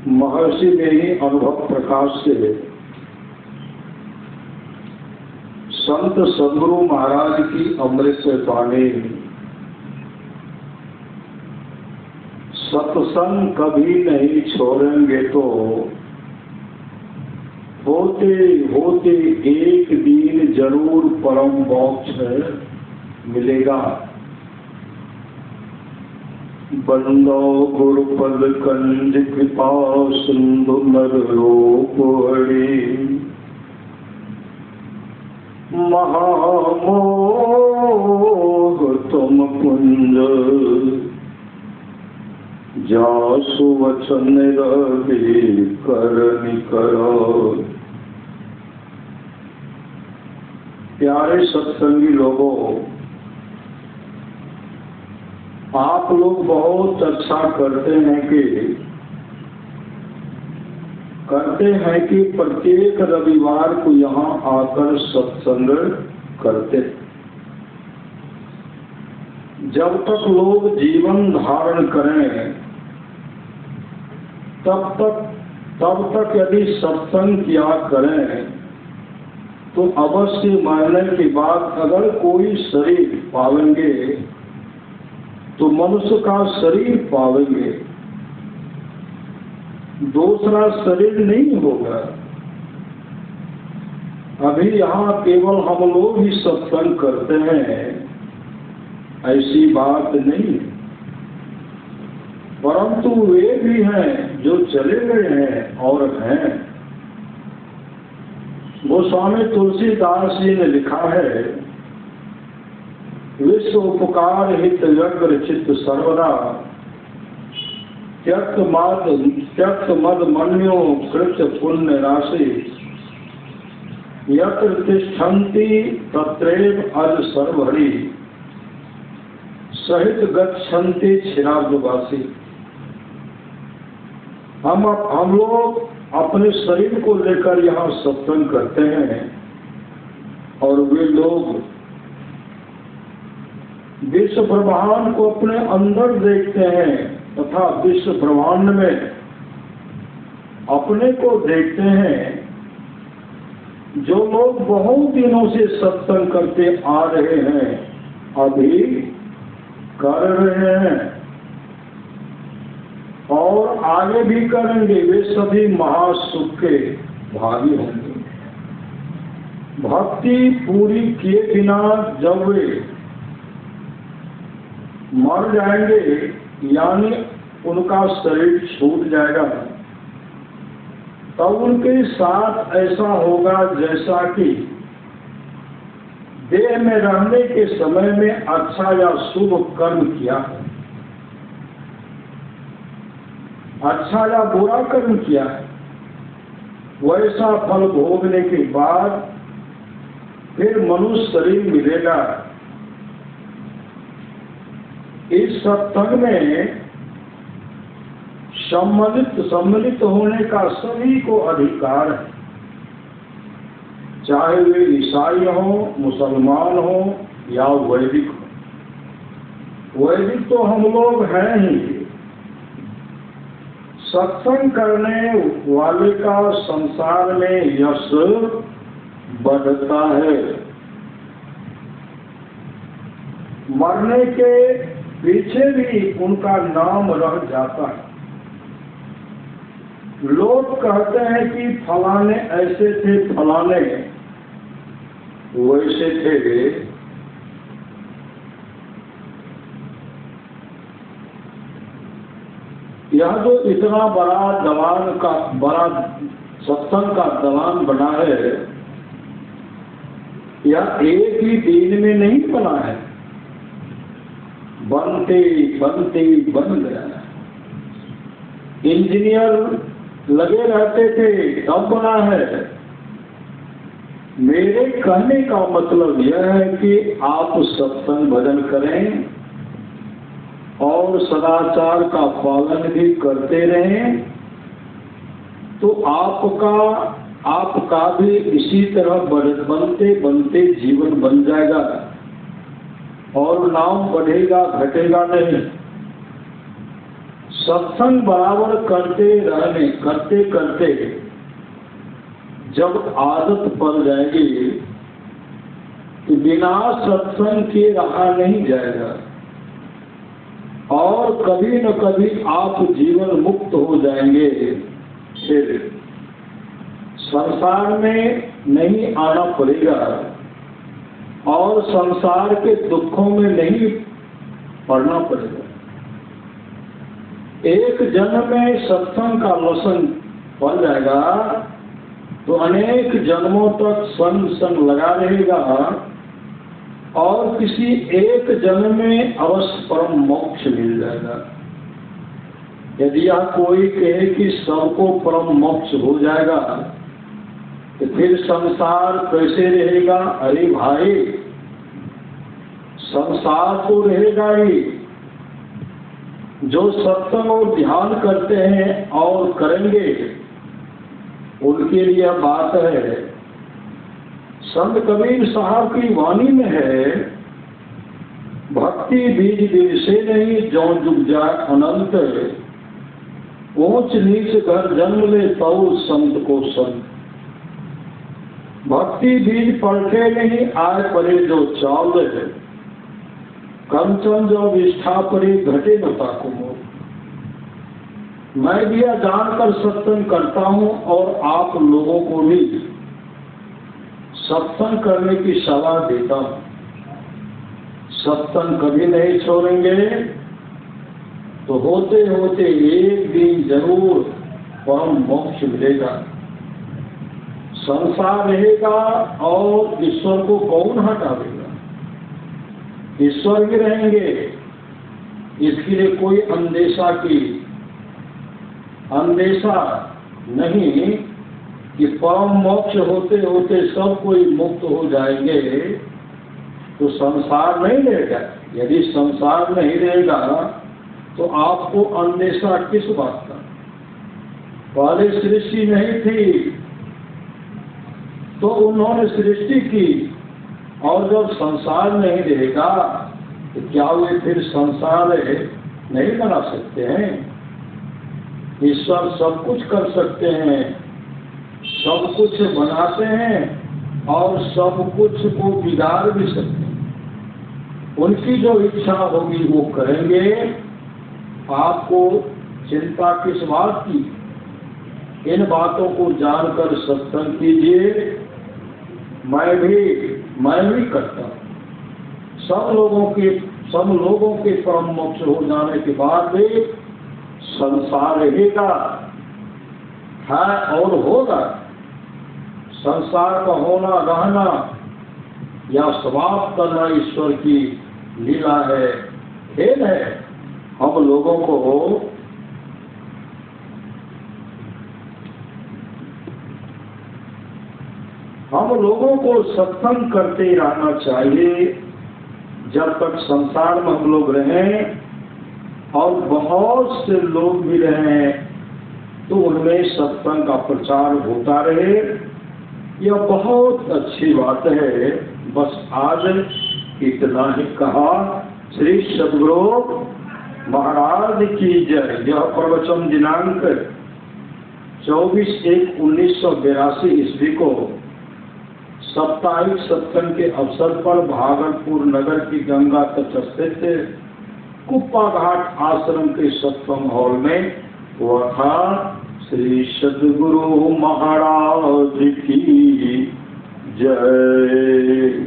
महर्षि में ही अनुभव प्रकाश से संत सद्गुरु महाराज की अमृत वाणी, सत्संग कभी नहीं छोड़ेंगे तो होते होते एक दिन जरूर परम मोक्ष मिलेगा। बंदो गुरुपद कंज कृपा सिंधु नरोप हरि, महामोह तुम कुंज जासु वचन रवि करनि करो। प्यारे सत्संगी लोगों, आप लोग बहुत अच्छा करते हैं कि प्रत्येक रविवार को यहाँ आकर सत्संग करते। जब तक लोग जीवन धारण करें तब तक यदि सत्संग किया करें तो अवश्य मरने के बाद अगर कोई शरीर पावेंगे तो मनुष्य का शरीर पावेंगे, दूसरा शरीर नहीं होगा। अभी यहाँ केवल हम लोग ही सत्संग करते हैं ऐसी बात नहीं, परंतु वे भी हैं जो चले गए हैं और हैं। गोस्वामी तुलसीदास जी ने लिखा है, विश्व उपकार हित व्यग्र चित्त सर्वदा, त्यक्त मद मन्यो कृत पुण्य राशि, यत्र तिष्ठन्ति तत्रैव अज सर्वहरि, सहित गच्छन्ति क्षीराब्धवासी। हम लोग अपने शरीर को लेकर यहाँ सत्संग करते हैं और वे लोग विश्व ब्रह्मांड को अपने अंदर देखते हैं तथा विश्व ब्रह्मांड में अपने को देखते हैं। जो लोग बहुत दिनों से सत्संग करते आ रहे हैं, अभी कर रहे हैं और आगे भी करेंगे, वे सभी महासुख के भागी होंगे। भक्ति पूरी किए बिना जब वे मर जाएंगे, यानी उनका शरीर छूट जाएगा, तब उनके साथ ऐसा होगा जैसा कि देह में रहने के समय में अच्छा या शुभ कर्म किया है, अच्छा या बुरा कर्म किया है, वैसा फल भोगने के बाद फिर मनुष्य शरीर मिलेगा। इस सत्संग में सम्मिलित होने का सभी को अधिकार है, चाहे वे ईसाई हो, मुसलमान हो या वैदिक हो। वैदिक तो हम लोग हैं ही। सत्संग करने वाले का संसार में यश बढ़ता है। मरने के पीछे भी उनका नाम रह जाता है। लोग कहते हैं कि फलाने ऐसे थे, फलाने वैसे थे। यह जो इतना बड़ा सत्संग का दलान बना है, यह एक ही दिन में नहीं बना है, बनते बनते बन गया। इंजीनियर लगे रहते थे तब बना है। मेरे कहने का मतलब यह है कि आप सत्संग भजन करें और सदाचार का पालन भी करते रहें, तो आपका भी इसी तरह बनते बनते जीवन बन जाएगा और नाम बढ़ेगा घटेगा नहीं। सत्संग बराबर करते करते जब आदत पड़ जाएगी तो बिना सत्संग के रहा नहीं जाएगा और कभी न कभी आप जीवन मुक्त हो जाएंगे। फिर संसार में नहीं आना पड़ेगा और संसार के दुखों में नहीं पड़ना पड़ेगा। एक जन्म में सत्संग का लसन पड़ जाएगा तो अनेक जन्मों तक संग लगा रहेगा और किसी एक जन्म में अवश्य परम मोक्ष मिल जाएगा। यदि यह कोई कहे कि सबको परम मोक्ष हो जाएगा तो फिर संसार कैसे रहेगा? अरे भाई, संसार तो रहेगा ही। जो सत्संग और ध्यान करते हैं और करेंगे उनके लिए बात है। संत कबीर साहब की वाणी में है, भक्ति बीज बीज से नहीं जो जुग जाए अनंत, ऊंच नीच घर जन्म ले तो संत को संत। भक्ति बीज पलटे नहीं आए परे जो चावल है, कंचन जो विष्ठा परे घटे न ताको मोह। मैं भी जानकर सत्संग करता हूं और आप लोगों को भी सत्संग करने की सलाह देता हूं। सत्संग कभी नहीं छोड़ेंगे तो होते होते एक दिन जरूर परम मोक्ष मिलेगा। संसार रहेगा और ईश्वर को कौन हटावेगा? ईश्वर भी रहेंगे। इसके लिए कोई अंदेशा नहीं कि परम मोक्ष होते होते सब कोई मुक्त हो जाएंगे तो संसार नहीं रहेगा। यदि संसार नहीं रहेगा तो आपको अंदेशा किस बात का? पहले सृष्टि नहीं थी तो उन्होंने सृष्टि की और जब संसार नहीं रहेगा तो क्या वे फिर संसार नहीं बना सकते हैं? ईश्वर सब कुछ कर सकते हैं, सब कुछ बनाते हैं और सब कुछ को बिगाड़ भी सकते हैं। उनकी जो इच्छा होगी वो करेंगे। आपको चिंता किस बात की? इन बातों को जानकर सत्संग कीजिए। मैं भी करता हूँ। सब लोगों के परम मोक्ष हो जाने के बाद भी संसार रहेगा, है और होगा। संसार का होना रहना या समाप्त करना ईश्वर की लीला है, खेल है। हम लोगों को सत्संग करते ही रहना चाहिए जब तक संसार में हम लोग रहें, और बहुत से लोग भी रहें तो उनमें सत्संग का प्रचार होता रहे। यह बहुत अच्छी बात है। बस आज इतना ही कहा। श्री सद्गुरु महाराज की जय। यह प्रवचन दिनांक 24/1/1982 ईस्वी को साप्ताहिक सत्संग के अवसर पर भागलपुर नगर की गंगा तट स्थित कुप्पा घाट आश्रम के सत्संग हॉल में हुआ था। श्री सद्गुरु महाराज की जय।